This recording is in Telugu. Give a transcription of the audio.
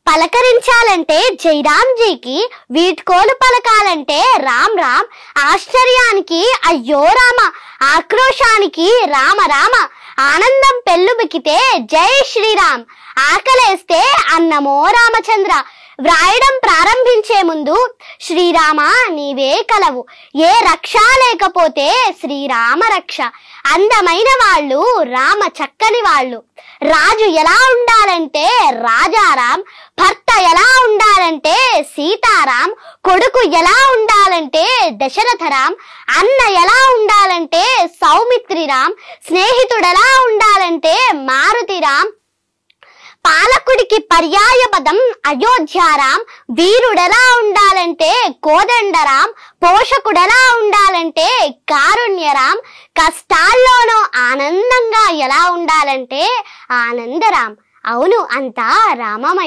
పలకరించాలంటే జైరాంజీకి, వీడ్కోలు పలకాలంటే రామ్ రామ్, ఆశ్చర్యానికి అయ్యో రామ, ఆక్రోశానికి రామ రామ, ఆనందం పెళ్ళుబికితే జై శ్రీరామ్, ఆకలేస్తే అన్నమో రామచంద్ర. వ్రాయడం ప్రారంభించే ముందు శ్రీరామ నీవే కలవు, ఏ రక్ష లేకపోతే శ్రీరామ రక్ష. అందమైన వాళ్ళు రామ చక్కని వాళ్ళు. రాజు ఎలా ఉండాలంటే రాజారాం, భర్త ఎలా ఉండాలంటే సీతారాం, కొడుకు ఎలా ఉండాలంటే దశరథరాం, అన్న ఎలా ఉండాలంటే సౌమిత్రిరాం, స్నేహితుడెలా ఉండాలంటే మారుతిరాం, పాలకుడికి పర్యాయ పదం అయోధ్యారాం, వీరుడెలా ఉండాలంటే కోదండరాం, పోషకుడెలా ఉండాలంటే కారుణ్యరాం, కష్టాల్లోనూ ఆనందంగా ఎలా ఉండాలంటే ఆనందరాం. అవును, అంతా రామమయం.